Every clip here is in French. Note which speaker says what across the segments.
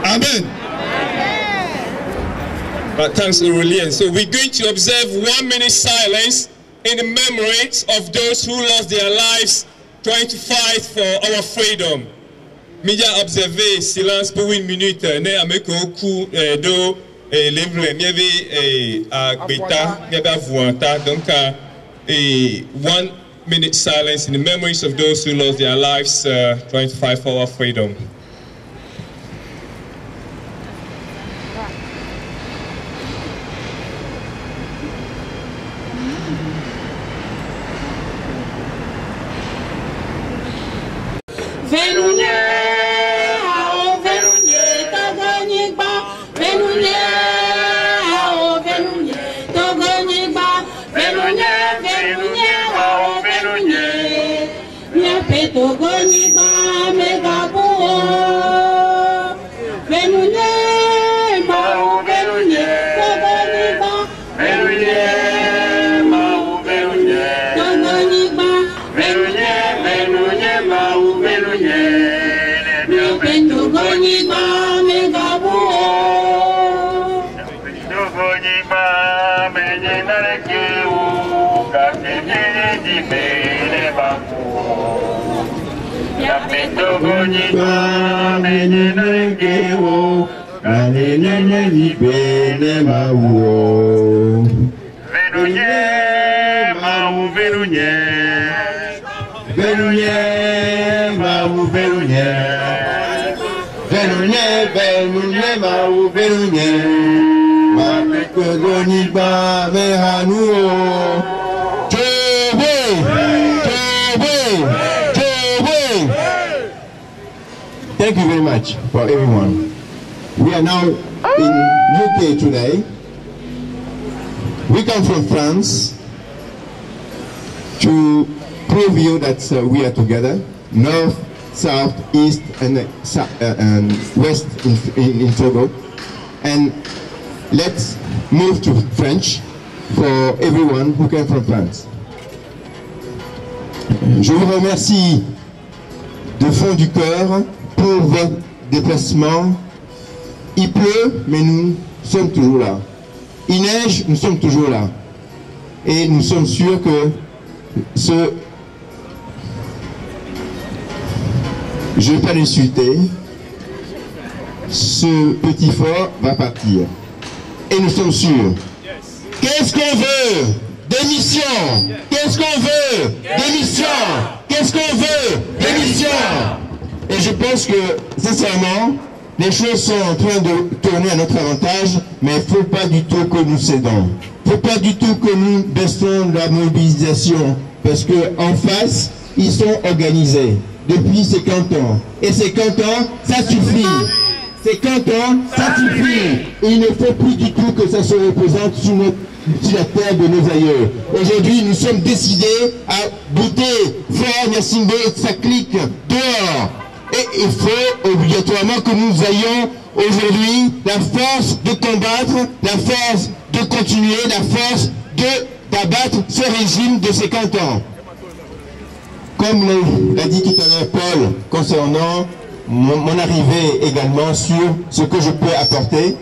Speaker 1: Amen. Thanks, Aurelien. So we're going to observe 1 minute silence in the memories of those who lost their lives trying to fight for our freedom. Media observer silence pour 1 minute. Ne ameko ku do livre mieve a beta miebe vuanta. Donc 1 minute silence in the memories of those who lost their lives trying to fight for our freedom.
Speaker 2: Thank you very much for everyone. We are now in UK today. We come from France to prove you that we are together, north, south, east, and west in Togo. And let's move to French for everyone who came from France. Je vous remercie de fond du cœur pour votre déplacement. Il pleut, mais nous sommes toujours là. Il neige, nous sommes toujours là. Et nous sommes sûrs que je ne vais pas l'insulter, ce petit fort va partir. Et nous sommes sûrs. Qu'est-ce qu'on veut? Démission! Qu'est-ce qu'on veut? Démission! Qu'est-ce qu'on veut? Démission! Et je pense que, sincèrement, les choses sont en train de tourner à notre avantage, mais il ne faut pas du tout que nous cédons. Il ne faut pas du tout que nous baissons la mobilisation, parce qu'en face, ils sont organisés depuis 50 ans. Et 50 ans, ça suffit. 50 ans, ça suffit. Il ne faut plus du tout que ça se représente sur la terre de nos aïeux. Aujourd'hui, nous sommes décidés à bouter Frère Gnassingbé et sa clique dehors. Et il faut obligatoirement que nous ayons aujourd'hui la force de combattre, la force de continuer, la force d'abattre ce régime de 50 ans. Comme l'a dit tout à l'heure Paul concernant mon arrivée également sur ce que je peux apporter,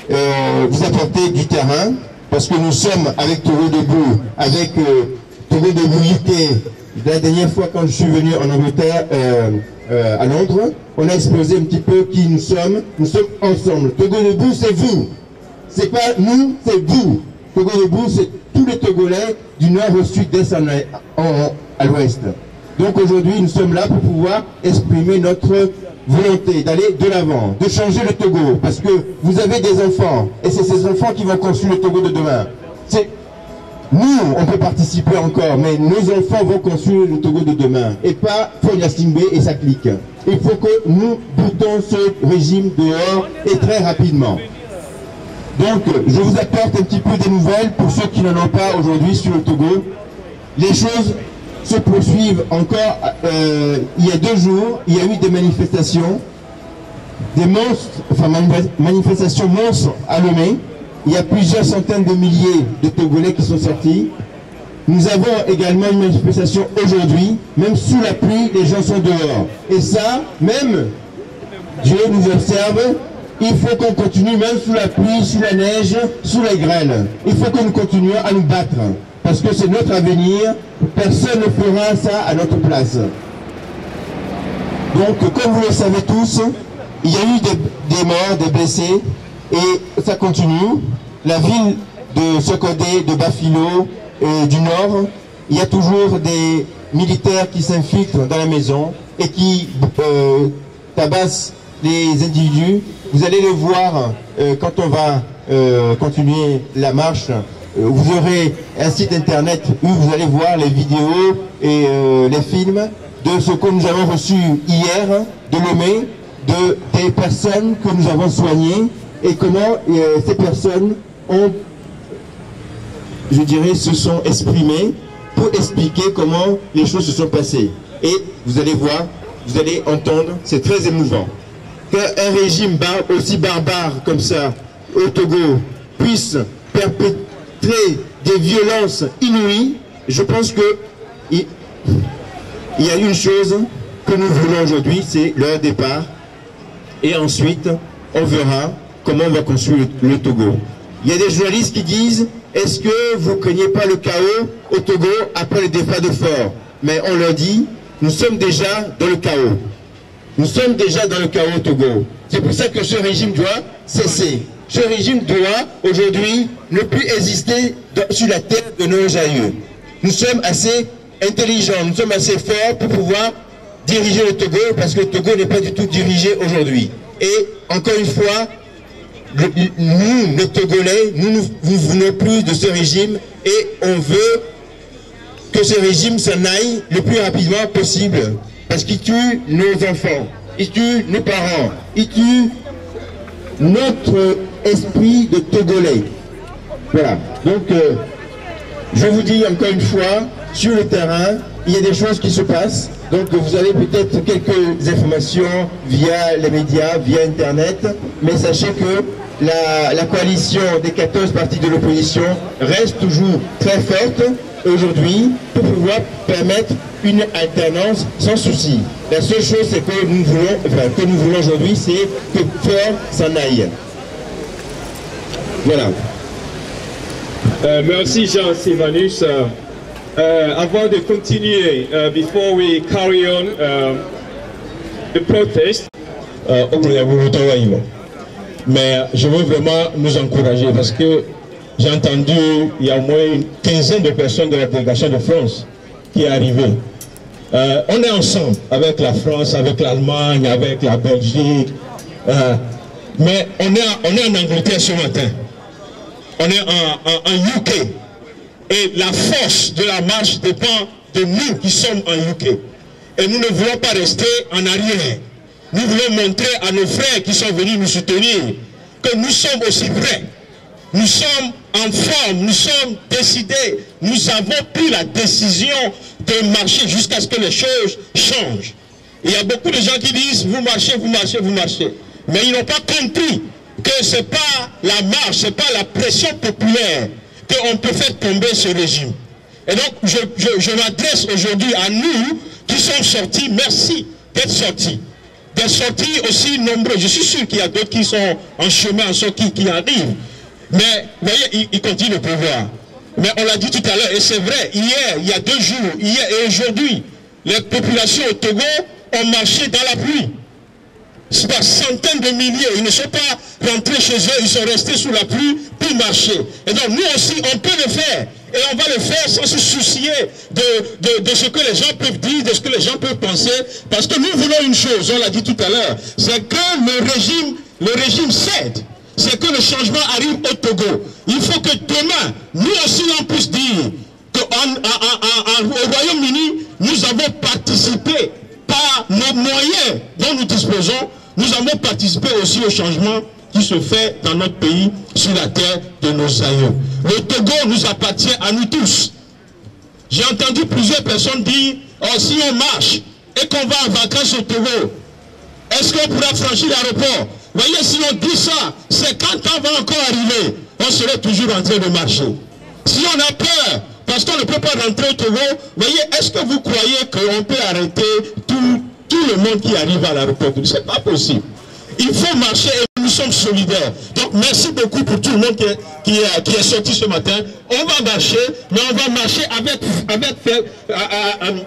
Speaker 2: vous apporter du terrain, parce que nous sommes avec Togo Debout, avec Togo Debout UK. La dernière fois quand je suis venu en Angleterre, à Londres, on a exposé un petit peu qui nous sommes ensemble. Togo Debout, c'est vous. C'est pas nous, c'est vous. Togo Debout, c'est tous les Togolais du nord au sud, d'est à l'ouest. Donc aujourd'hui, nous sommes là pour pouvoir exprimer notre volonté d'aller de l'avant, de changer le Togo, parce que vous avez des enfants, et c'est ces enfants qui vont construire le Togo de demain. Nous, on peut participer encore, mais nos enfants vont construire le Togo de demain, et pas Fonia Singbe et sa clique. Il faut que nous boutons ce régime dehors, et très rapidement. Donc, je vous apporte un petit peu des nouvelles pour ceux qui n'en ont pas aujourd'hui sur le Togo. Les choses se poursuivent encore. Il y a 2 jours, il y a eu des manifestations, manifestations monstres à Lomé. Il y a plusieurs centaines de milliers de Togolais qui sont sortis. Nous avons également une manifestation aujourd'hui, même sous la pluie, les gens sont dehors. Et ça, même Dieu nous observe. Il faut qu'on continue, même sous la pluie, sous la neige, sous la grêle. Il faut que nous continuions à nous battre. Parce que c'est notre avenir. Personne ne fera ça à notre place. Donc, comme vous le savez tous, il y a eu des morts, des blessés. Et ça continue. La ville de Sokodé, de Bafilo, du Nord, il y a toujours des militaires qui s'infiltrent dans la maison et qui tabassent les individus. Vous allez le voir quand on va continuer la marche. Vous aurez un site internet où vous allez voir les vidéos et les films de ce que nous avons reçu hier de Lomé, des personnes que nous avons soignées et comment ces personnes ont, je dirais, se sont exprimées pour expliquer comment les choses se sont passées. Et vous allez voir, vous allez entendre, c'est très émouvant. Qu'un régime aussi barbare comme ça, au Togo, puisse perpétrer des violences inouïes, je pense que il y a une chose que nous voulons aujourd'hui, c'est leur départ. Et ensuite, on verra comment on va construire le Togo. Il y a des journalistes qui disent, est-ce que vous ne craignez pas le chaos au Togo après le départ de Faure? Mais on leur dit, nous sommes déjà dans le chaos. Nous sommes déjà dans le chaos au Togo. C'est pour ça que ce régime doit cesser. Ce régime doit, aujourd'hui, ne plus exister sur la terre de nos aïeux. Nous sommes assez intelligents, nous sommes assez forts pour pouvoir diriger le Togo, parce que le Togo n'est pas du tout dirigé aujourd'hui. Et, encore une fois, nous, les Togolais, nous ne voulons plus de ce régime et on veut que ce régime s'en aille le plus rapidement possible. Parce qu'il tue nos enfants, il tue nos parents, il tue notre esprit de Togolais. Voilà. Donc, je vous dis encore une fois, sur le terrain, il y a des choses qui se passent. Donc, vous avez peut-être quelques informations via les médias, via Internet. Mais sachez que la coalition des 14 partis de l'opposition reste toujours très forte aujourd'hui pour pouvoir permettre une alternance sans souci. La seule chose c'est que nous voulons, aujourd'hui, c'est que Faure s'en aille. Voilà.
Speaker 1: Merci Jean Sylvanus. Avant de continuer, before we carry on the protest,
Speaker 3: mais je veux vraiment nous encourager parce que j'ai entendu, il y a au moins une quinzaine de personnes de la délégation de France qui est arrivée. On est ensemble avec la France, avec l'Allemagne, avec la Belgique, mais on est en Angleterre ce matin. On est en UK. Et la force de la marche dépend de nous qui sommes en UK. Et nous ne voulons pas rester en arrière. Nous voulons montrer à nos frères qui sont venus nous soutenir que nous sommes aussi prêts. Nous sommes en forme, nous sommes décidés. Nous avons pris la décision de marcher jusqu'à ce que les choses changent. Il y a beaucoup de gens qui disent, vous marchez, vous marchez, vous marchez. Mais ils n'ont pas compris que ce n'est pas la marche, ce n'est pas la pression populaire qu'on peut faire tomber ce régime. Et donc, je m'adresse aujourd'hui à nous qui sommes sortis. Merci d'être sortis. D'être sortis aussi nombreux. Je suis sûr qu'il y a d'autres qui sont en chemin, qui arrivent. Mais, vous voyez, il continue le pouvoir. Mais on l'a dit tout à l'heure, et c'est vrai, hier, il y a 2 jours, hier et aujourd'hui, les populations au Togo ont marché dans la pluie. C'est par centaines de milliers, ils ne sont pas rentrés chez eux, ils sont restés sous la pluie pour marcher. Et donc nous aussi, on peut le faire. Et on va le faire sans se soucier de ce que les gens peuvent dire, de ce que les gens peuvent penser. Parce que nous voulons une chose, on l'a dit tout à l'heure, c'est que le régime cède. C'est que le changement arrive au Togo. Il faut que demain, nous aussi on puisse dire qu'au Royaume-Uni, nous avons participé par nos moyens dont nous disposons, nous avons participé aussi au changement qui se fait dans notre pays, sur la terre de nos aïeux. Le Togo nous appartient à nous tous. J'ai entendu plusieurs personnes dire, oh, si on marche et qu'on va en vacances au Togo, est-ce qu'on pourra franchir l'aéroport? Vous voyez, si on dit ça, c'est quand on va encore arriver, on serait toujours en train de marcher. Si on a peur, parce qu'on ne peut pas rentrer au Togo, vous voyez, est-ce que vous croyez qu'on peut arrêter tout le monde qui arrive à l'aéroport? Ce n'est pas possible. Il faut marcher et nous sommes solidaires. Donc merci beaucoup pour tout le monde qui est sorti ce matin. On va marcher, mais on va marcher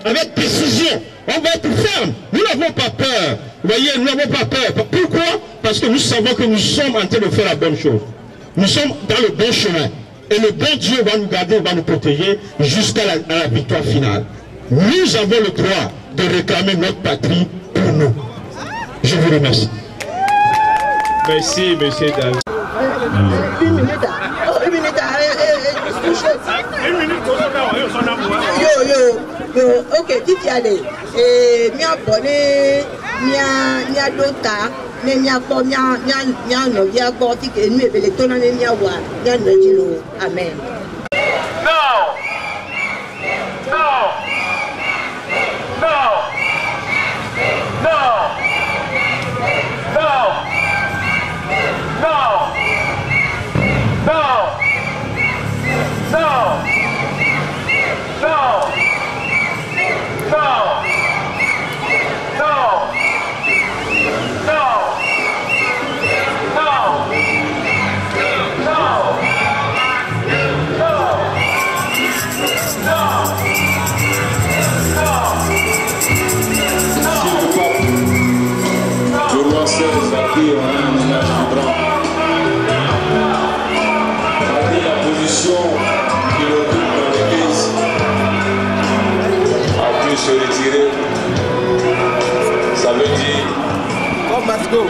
Speaker 3: avec précision. On va être ferme. Nous n'avons pas peur. Vous voyez, nous n'avons pas peur. Pourquoi? Parce que nous savons que nous sommes en train de faire la bonne chose. Nous sommes dans le bon chemin. Et le bon Dieu va nous garder, va nous protéger jusqu'à la victoire finale. Nous avons le droit de réclamer notre patrie pour nous. Je vous remercie.
Speaker 1: Merci, monsieur David.
Speaker 4: Une minute. Ok, tu y allais. Et mia bonnet, mia dota, mia po, mia no, mia gorti, que nous les tonnons mia wa, mia no dilo. Amen.
Speaker 5: Se retirer, ça veut dire
Speaker 6: oh, let's go.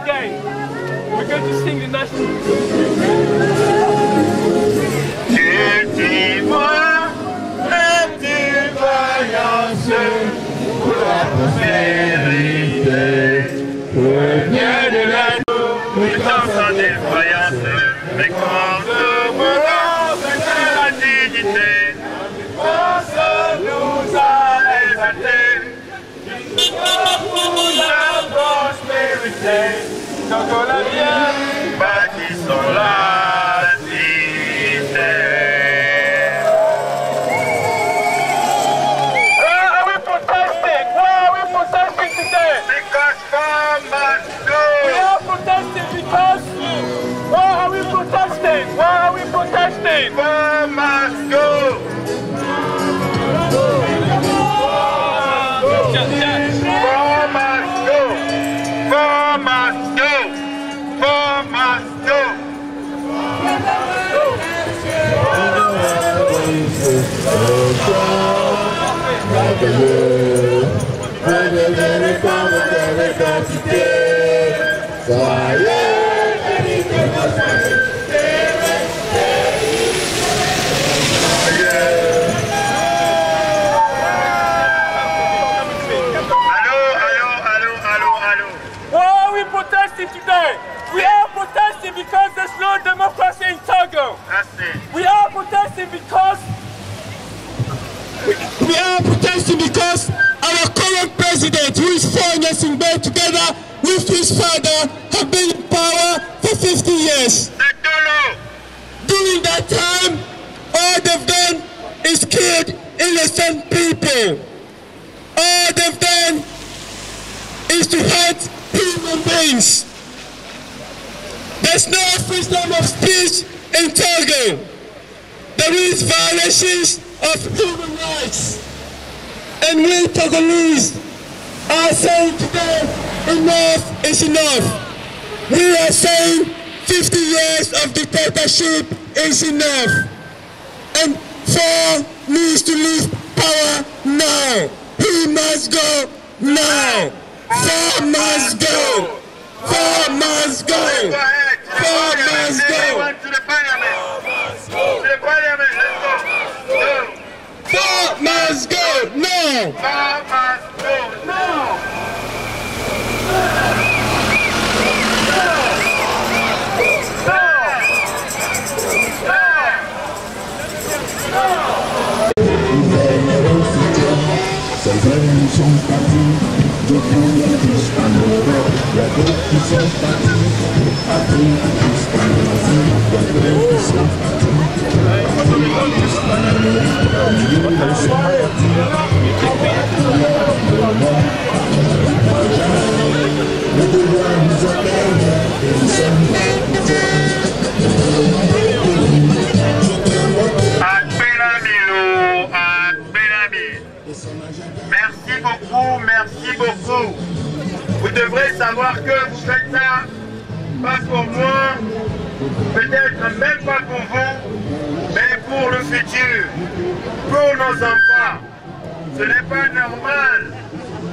Speaker 6: again. We're going to sing the national. Today, we are protesting because there's no democracy in Togo. We are protesting because
Speaker 1: our current president, who is foreigners in bed together with his father, have been in power for 50 years. During that time, all they've done is killed innocent people. All they've done is to hurt human beings. There's no freedom of speech in Togo. There is violations of human rights. And we Togolese are saying today, enough is enough. We are saying 50 years of dictatorship is enough. And Faure needs to leave power now. He must go now. Faure must go. Faure must go. Faure must go.
Speaker 7: To the parliament. To the parliament. Let's go.
Speaker 1: Faure must go now.
Speaker 7: Faure must go now. Merci beaucoup. Vous devrez savoir que vous faites ça, pas pour moi, peut-être même pas pour vous, mais pour le futur, pour nos enfants. Ce n'est pas normal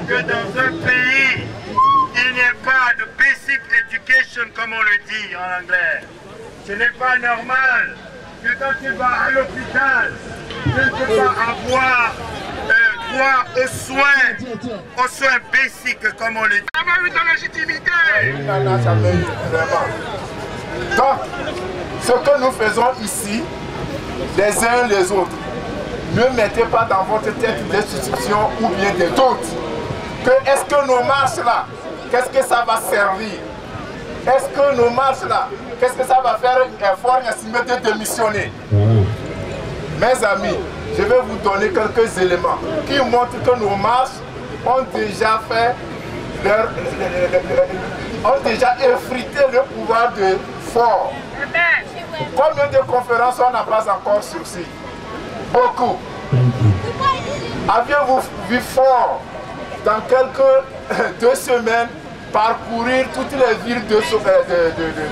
Speaker 7: que dans un pays, il n'y ait pas de basic education, comme on le dit en anglais. Ce n'est pas normal que quand tu vas à l'hôpital, tu ne peux pas avoir droit aux soins basiques, comme on le dit. On n'a eu de légitimité.
Speaker 8: Il n'en a jamais eu, vraiment. Donc, ce que nous faisons ici, les uns les autres, ne mettez pas dans votre tête des suspicions ou bien des doutes. Est-ce que nos marches là, qu'est-ce que ça va servir? Est-ce que nos marches là, qu'est-ce que ça va faire un fort estimé de démissionner? Mes amis, je vais vous donner quelques éléments qui montrent que nos marches ont déjà fait ont déjà effrité le pouvoir de Faure. Combien de conférences on n'a pas encore sur ci? Beaucoup. Aviez-vous vu Faure dans quelques 2 semaines parcourir toutes les villes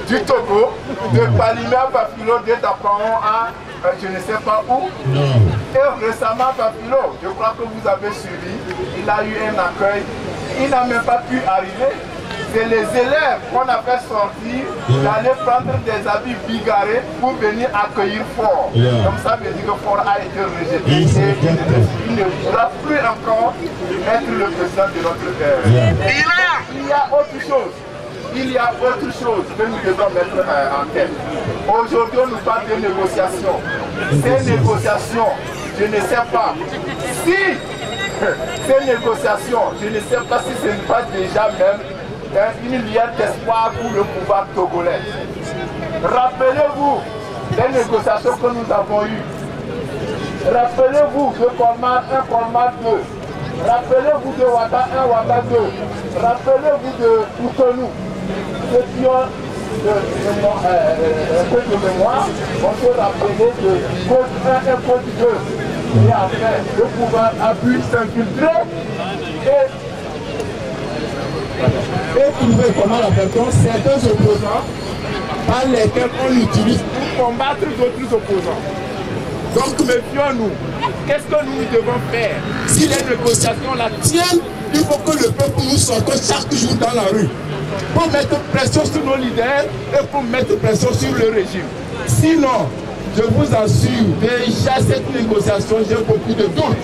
Speaker 8: du Togo, de Palimé à Bafilo, de Dapaon à je ne sais pas où? Non. Et récemment, Bafilo, je crois que vous avez suivi, il a eu un accueil, il n'a même pas pu arriver. c'est les élèves qu'on a fait sortir d'aller prendre des habits bigarrés pour venir accueillir Ford. Comme ça, veut dire que Ford a été rejeté et il ne pourra plus encore être le président de notre terre. Il y a autre chose. Il y a autre chose que nous devons mettre en tête. Aujourd'hui, on nous parle de négociations. Ces négociations, je ne sais pas si ces négociations, je ne sais pas si ce n'est pas déjà même une lueur d'espoir pour le pouvoir togolais. Rappelez-vous des négociations que nous avons eues. Rappelez-vous de Colmar 1, Colmar 2. Rappelez-vous de Ouattara 1, Ouattara 2. Rappelez-vous de Cotonou. Ceux qui ont un peu de mémoire, on peut rappeler de Côte 1 et Côte 2. Et après, le pouvoir a pu s'infiltrer et trouver comment l'appelle-t-on certains opposants par lesquels on utilise pour combattre d'autres opposants. Donc méfions-nous. Qu'est-ce que nous devons faire? Si les négociations la tiennent, il faut que le peuple nous sorte chaque jour dans la rue pour mettre pression sur nos leaders et pour mettre pression sur le régime. Sinon, je vous assure, déjà cette négociation, j'ai beaucoup de doutes.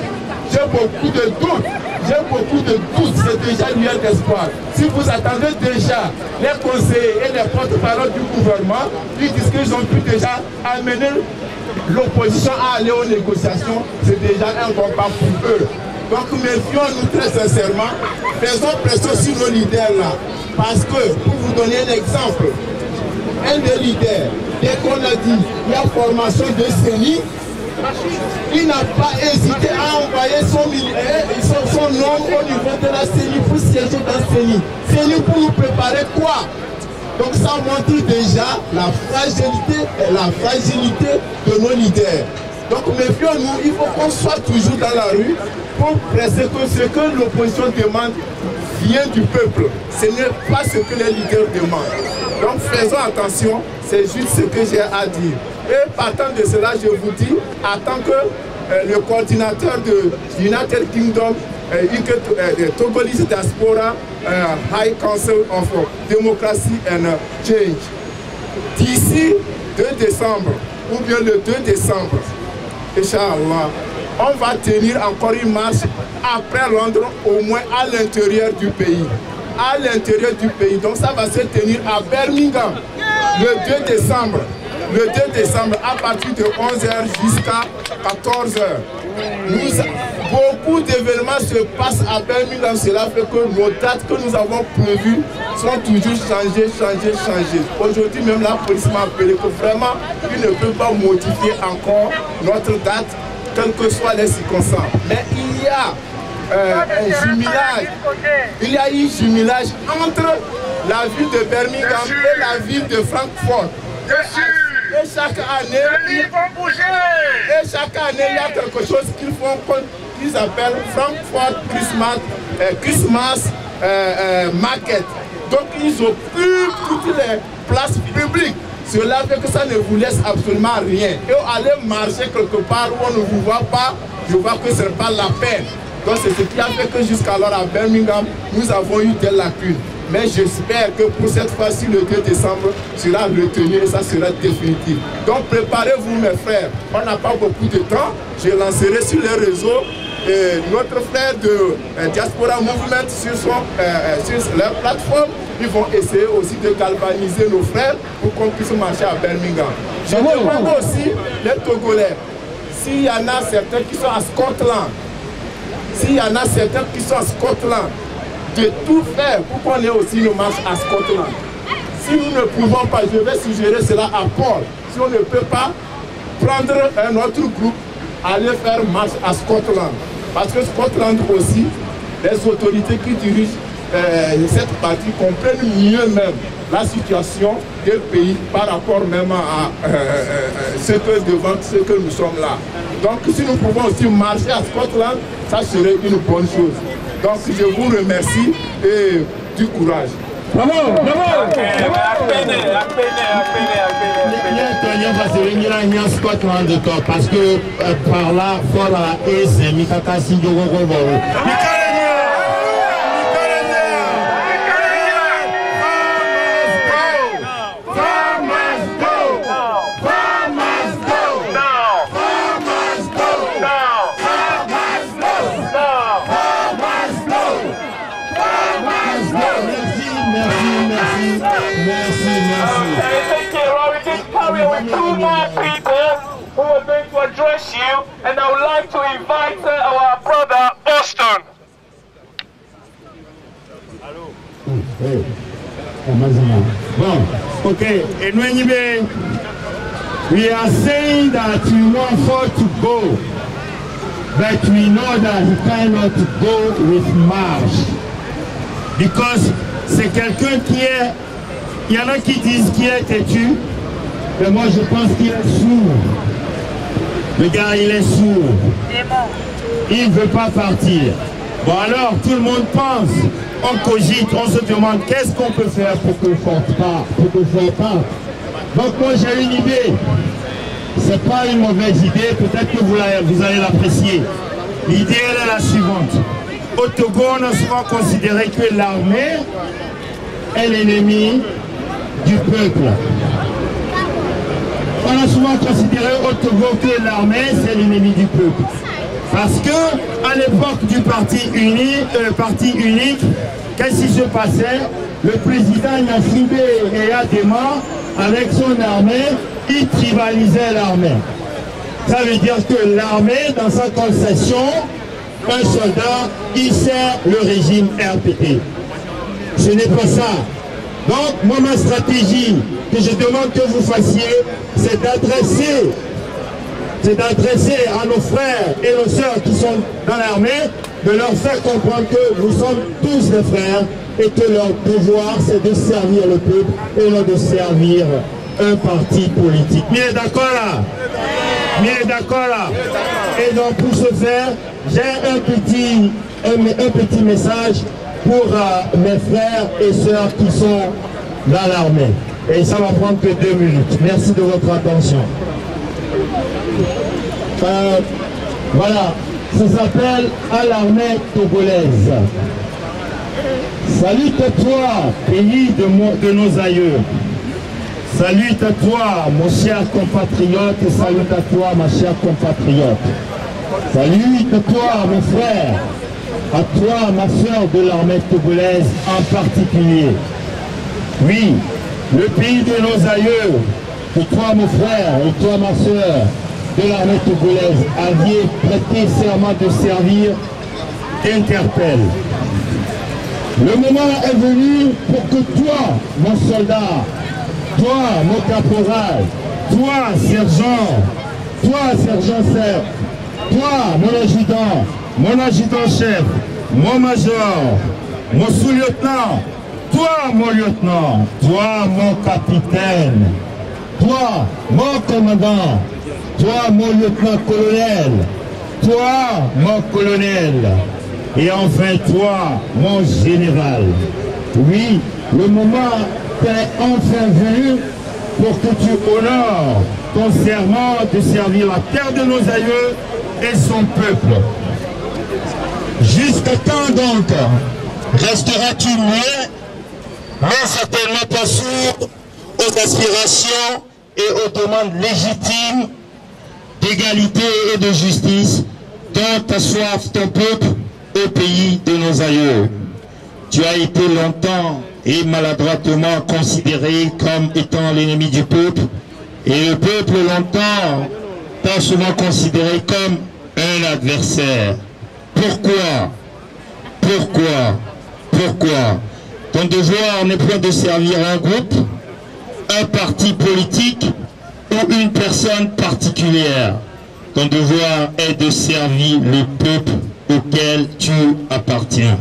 Speaker 8: J'ai beaucoup de doutes. J'ai beaucoup de doutes. C'est déjà une lueur d'espoir. Si vous attendez déjà les conseillers et les porte-parole du gouvernement, ils disent qu'ils ont pu déjà amener l'opposition à aller aux négociations, c'est déjà un combat pour eux. Donc méfions-nous très sincèrement. Faisons pression sur nos leaders là. Parce que, pour vous donner un exemple, un des leaders, dès qu'on a dit il y a formation de CENI, il n'a pas hésité à envoyer son homme au niveau de la CENI pour siéger dans CENI. CENI pour nous préparer quoi? Donc ça montre déjà la fragilité de nos leaders. Donc méfions-nous, il faut qu'on soit toujours dans la rue pour presser que ce que l'opposition demande vient du peuple. Ce n'est pas ce que les leaders demandent. Donc faisons attention, c'est juste ce que j'ai à dire. Et partant de cela, je vous dis, en tant que le coordinateur de United Kingdom, Togolese Diaspora High Council of Democracy and Change, d'ici 2 décembre, ou bien le 2 décembre, Inch'Allah, on va tenir encore une marche après Londres, au moins à l'intérieur du pays. À l'intérieur du pays. Donc ça va se tenir à Birmingham le 2 décembre. Le 2 décembre à partir de 11h jusqu'à 14h. Beaucoup d'événements se passent à Birmingham. Cela fait que nos dates que nous avons prévues sont toujours changées. Aujourd'hui même la police m'a appelé que vraiment il ne peut pas modifier encore notre date, quelles que soient les circonstances. Mais il y a un jumelage. Il y a un jumelage entre la ville de Birmingham et la ville de Francfort. Et chaque année, il y a quelque chose qu'ils appellent Francfort Christmas Market. Donc ils occupent toutes les places publiques. Cela fait que ça ne vous laisse absolument rien. Et aller marcher quelque part où on ne vous voit pas, je vois que ce n'est pas la peine. Donc c'est ce qui a fait que jusqu'alors à Birmingham, nous avons eu des lacunes. Mais j'espère que pour cette fois-ci, le 2 décembre sera retenu et ça sera définitif. Donc préparez-vous mes frères, on n'a pas beaucoup de temps. Je lancerai sur les réseaux notre frère de Diaspora Movement sur leur plateforme. Ils vont essayer aussi de galvaniser nos frères pour qu'on puisse marcher à Birmingham. Je demande aussi les Togolais, s'il y en a certains qui sont à Scotland, de tout faire pour qu'on ait aussi une marche à Scotland. Si nous ne pouvons pas, je vais suggérer cela à Paul. Si on ne peut pas prendre un autre groupe, aller faire marche à Scotland. Parce que Scotland aussi, les autorités qui dirigent cette partie comprennent mieux même la situation des pays par rapport même à ce que nous sommes là. Donc si nous pouvons aussi marcher à Scotland, ça serait une bonne chose. Donc je vous remercie et du courage.
Speaker 2: Bravo, bravo. Scotland parce que par là, voilà, et c'est Mikaka Sindoro.
Speaker 9: Bon, okay. And when you be, we are saying that we want Ford to go, but we know that he cannot go with marche. Because c'est quelqu'un qui est, il y en a qui disent qu'il est têtu, mais moi je pense qu'il est sourd. Le gars il est sourd. Il ne veut pas partir. Bon alors tout le monde pense, on cogite, on se demande qu'est-ce qu'on peut faire pour que Ford parte. Donc moi j'ai une idée. C'est pas une mauvaise idée, peut-être que vous allez l'apprécier. L'idée elle est la suivante. Au Togo, on a souvent considéré que l'armée est l'ennemi du peuple. On a souvent considéré au Togo que l'armée c'est l'ennemi du peuple. Parce que à l'époque du parti unique, qu'est-ce qui se passait? Le président Gnassingbé et Adema, avec son armée, il tribalisait l'armée. Ça veut dire que l'armée, dans sa concession, un soldat, il sert le régime RPT. Ce n'est pas ça. Donc, moi, ma stratégie que je demande que vous fassiez, c'est d'adresser à nos frères et nos sœurs qui sont dans l'armée, de leur faire comprendre que nous sommes tous des frères et que leur devoir, c'est de servir le peuple et non de servir un parti politique. Mais d'accord là? Mais d'accord là? Et donc pour ce faire, j'ai un petit message pour mes frères et sœurs qui sont dans l'armée. Et ça va prendre que 2 minutes. Merci de votre attention. Voilà, ça s'appelle à l'armée togolaise. Salut à toi, pays de nos aïeux. Salut à toi, mon cher compatriote, et salut à toi, ma chère compatriote. Salut à toi, mon frère, à toi, ma soeur de l'armée togolaise en particulier. Oui, le pays de nos aïeux, que toi, mon frère, et toi, ma soeur de l'armée togolaise, aviez prêté serment de servir, t'interpelle. Le moment est venu pour que toi, mon soldat, toi, mon caporal, toi, sergent-chef, toi, mon adjudant-chef, mon major, mon sous-lieutenant, toi, mon lieutenant, toi, mon capitaine, toi, mon commandant, toi, mon lieutenant-colonel, toi, mon colonel, et enfin toi, mon général. Oui, le moment est enfin venu pour que tu honores ton serment de servir la terre de nos aïeux et son peuple. Jusqu'à quand donc resteras-tu muet, mais certainement pas sourd aux aspirations et aux demandes légitimes d'égalité et de justice dont a soif ton peuple au pays de nos aïeux? Tu as été longtemps et maladroitement considéré comme étant l'ennemi du peuple, et le peuple longtemps t'a souvent considéré comme un adversaire. Pourquoi? Ton devoir n'est point de servir un groupe, un parti politique ou une personne particulière. Ton devoir est de servir le peuple auquel tu appartiens.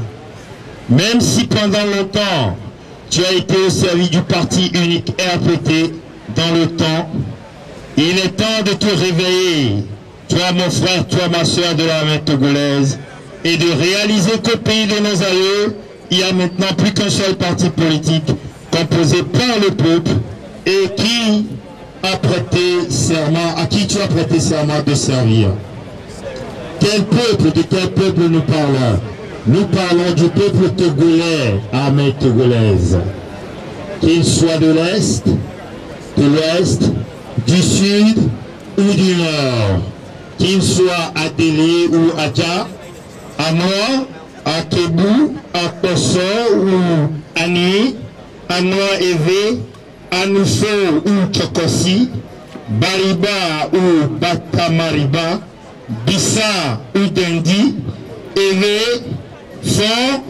Speaker 9: Même si pendant longtemps tu as été au service du parti unique RPT dans le temps, il est temps de te réveiller, toi mon frère, toi ma soeur de l'armée togolaise, et de réaliser qu'au pays de nos aïeux, il n'y a maintenant plus qu'un seul parti politique composé par le peuple et qui a prêté serment, à qui tu as prêté serment de servir. Quel peuple, de quel peuple nous parlons? Nous parlons du peuple togolais, armée togolaise. Qu'il soit de l'Est, de l'Ouest, du Sud ou du Nord. Qu'il soit à Délé ou à Dja, à Noa, à Kébou, à Kosso ou à Ni, à Noa Eve, à Nufo ou Tchokosi, Bariba ou Batamariba, Bissa ou Dendi, Eve, Fon,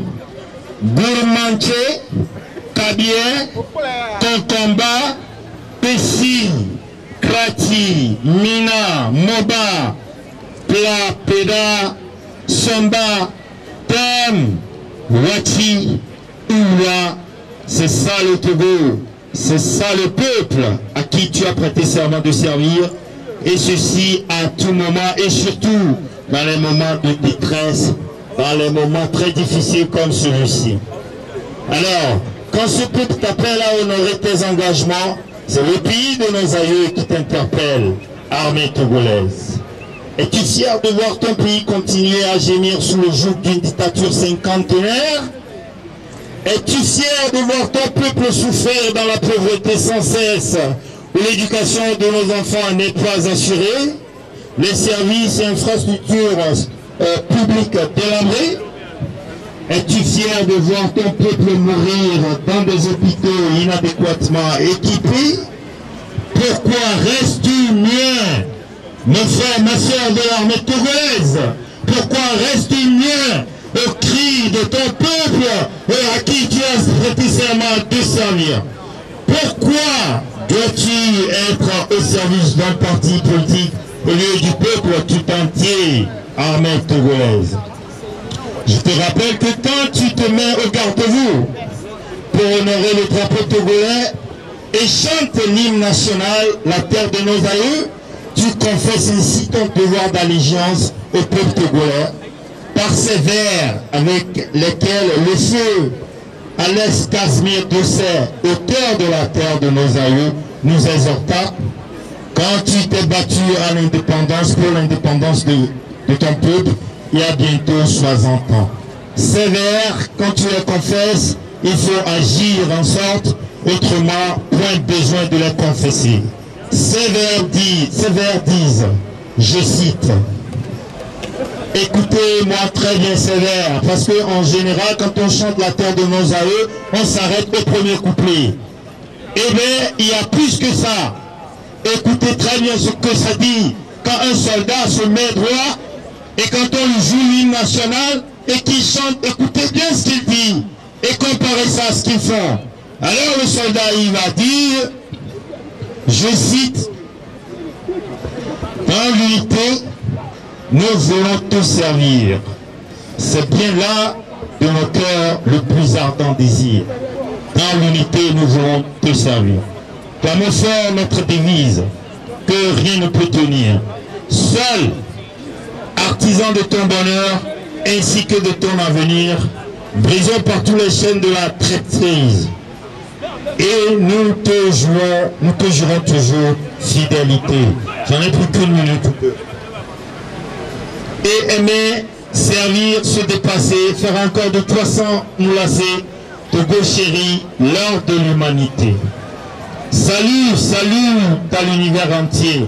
Speaker 9: Gourmanche, Kabier, Kokomba, Pessi, Krati, Mina, Moba, Pla, Peda, Somba, Tem, Wati, Oula. C'est ça le Togo, c'est ça le peuple à qui tu as prêté serment de servir, et ceci à tout moment, et surtout dans les moments de détresse, dans les moments très difficiles comme celui-ci. Alors, quand ce peuple t'appelle à honorer tes engagements, c'est le pays de nos aïeux qui t'interpelle, armée togolaise. Es-tu fier de voir ton pays continuer à gémir sous le joug d'une dictature cinquantenaire? Es-tu fier de voir ton peuple souffrir dans la pauvreté sans cesse, où l'éducation de nos enfants n'est pas assurée, les services et infrastructures publiques délabrés? Es-tu fier de voir ton peuple mourir dans des hôpitaux inadéquatement équipés? Pourquoi restes-tu muet, mon frère, ma soeur de l'armée togolaise? Pourquoi restes-tu muet au cri de ton peuple et à qui tu as prêté serment de servir? Pourquoi dois-tu être au service d'un parti politique au lieu du peuple tout entier, armée togolaise? Je te rappelle que quand tu te mets au garde-vous pour honorer le drapeau togolais et chante l'hymne national, la terre de nos aïeux, tu confesses ainsi ton devoir d'allégeance au peuple togolais par ces vers avec lesquels le feu Alex Casimir Doucet, auteur de la terre de nos aïeux, nous exhorta quand tu t'es battu à l'indépendance pour l'indépendance de ton peuple il y a bientôt 60 ans. Ces vers, quand tu les confesses, il faut agir en sorte, autrement, point besoin de les confesser. Ces vers disent, je cite, écoutez-moi très bien ces vers, parce qu'en général, quand on chante la terre de nos aïeux, on s'arrête au premier couplet. Eh bien, il y a plus que ça. Écoutez très bien ce que ça dit. Quand un soldat se met droit, et quand on lui joue l'hymne national, et qu'il chante, écoutez bien ce qu'il dit, et comparez ça à ce qu'ils font. Alors le soldat, il va dire, je cite, dans l'unité, nous voulons tous servir. C'est bien là de nos cœurs le plus ardent désir. Dans l'unité, nous voulons tous servir. Comme au fort notre devise, que rien ne peut tenir. Seul, artisan de ton bonheur, ainsi que de ton avenir, brisons par tous les chaînes de la traîtrise. Et nous te jurons toujours fidélité. J'en ai plus qu'une minute. Et aimer, servir, se dépasser, faire encore de 300 moulassés, Togo chéri, l'heure de l'humanité. Salut, salut à l'univers entier.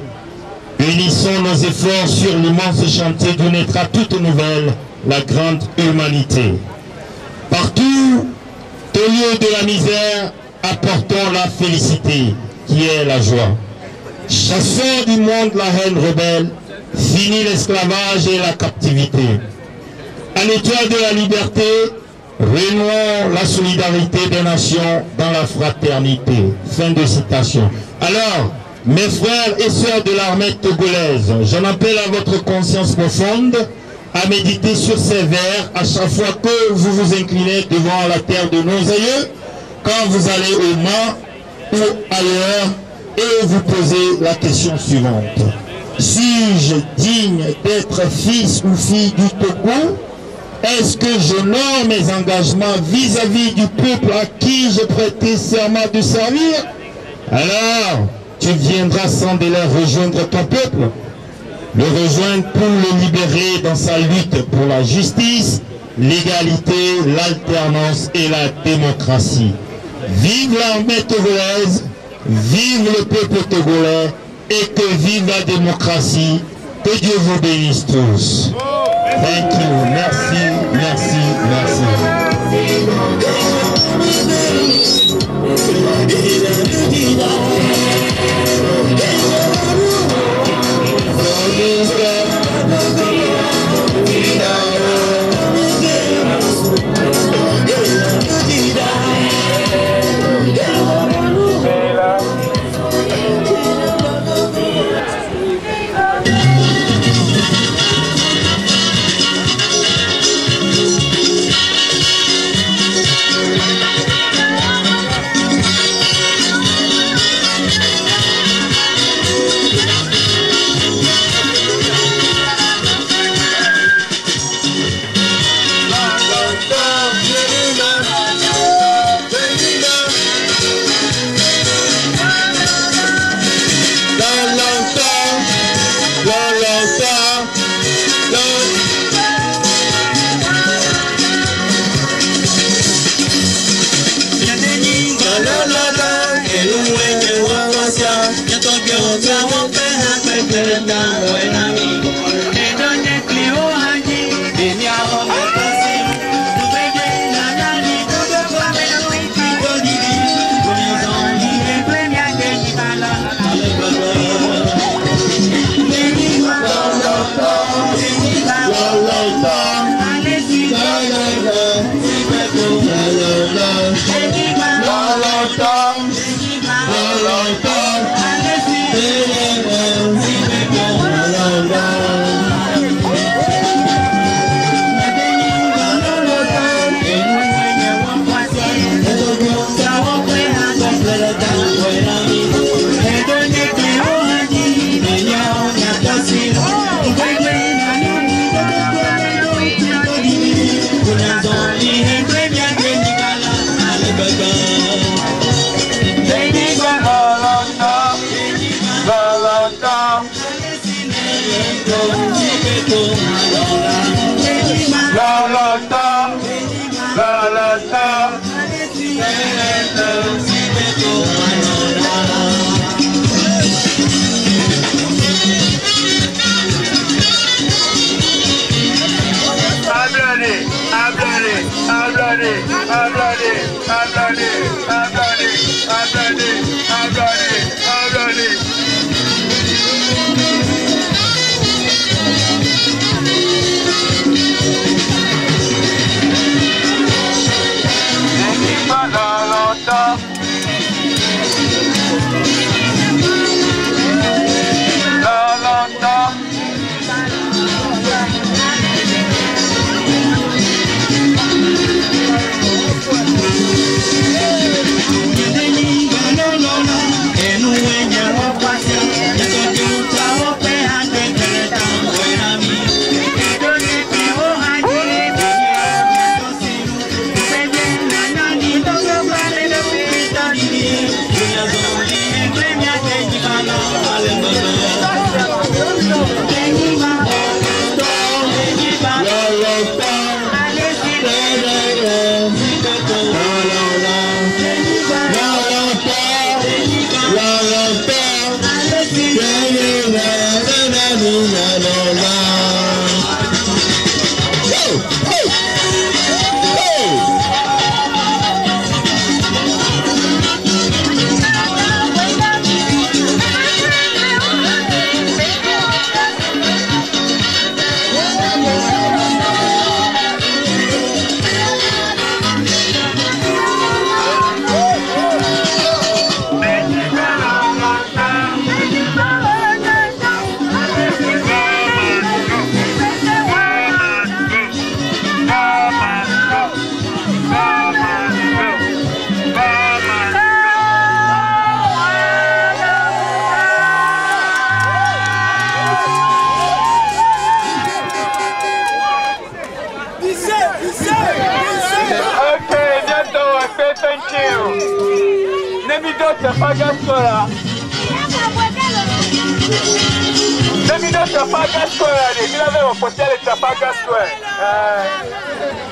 Speaker 9: Unissons nos efforts sur l'immense chantier d'où naîtra toute nouvelle, la grande humanité. Partout, au lieu de la misère, apportons la félicité, qui est la joie. Chassons du monde la haine rebelle, fini l'esclavage et la captivité. À l'étoile de la liberté, renouons la solidarité des nations dans la fraternité. Fin de citation. Alors, mes frères et sœurs de l'armée togolaise, j'en appelle à votre conscience profonde à méditer sur ces vers à chaque fois que vous vous inclinez devant la terre de nos aïeux, quand vous allez au Mans ou ailleurs, et vous posez la question suivante. Suis-je digne d'être fils ou fille du Togo? Est-ce que j'honore mes engagements vis-à-vis du peuple à qui j'ai prêté serment de servir? Alors, tu viendras sans délai rejoindre ton peuple, le rejoindre pour le libérer dans sa lutte pour la justice, l'égalité, l'alternance et la démocratie. Vive l'armée togolaise, vive le peuple togolais et que vive la démocratie. Que Dieu vous bénisse tous. Thank you. Merci, merci, merci.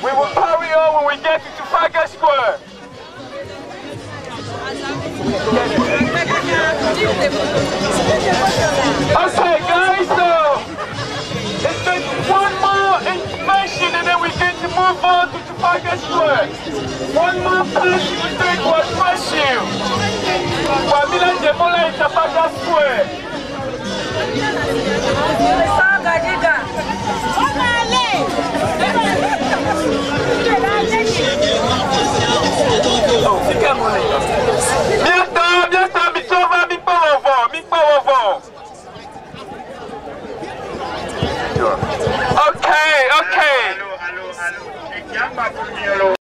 Speaker 7: We will carry on when we get to Trafalgar Square. Okay, guys, so it's just one more information and then we're going to move on to Trafalgar Square. One more place to take was fresh you. Famila Jebola in Trafalgar Square. Okay.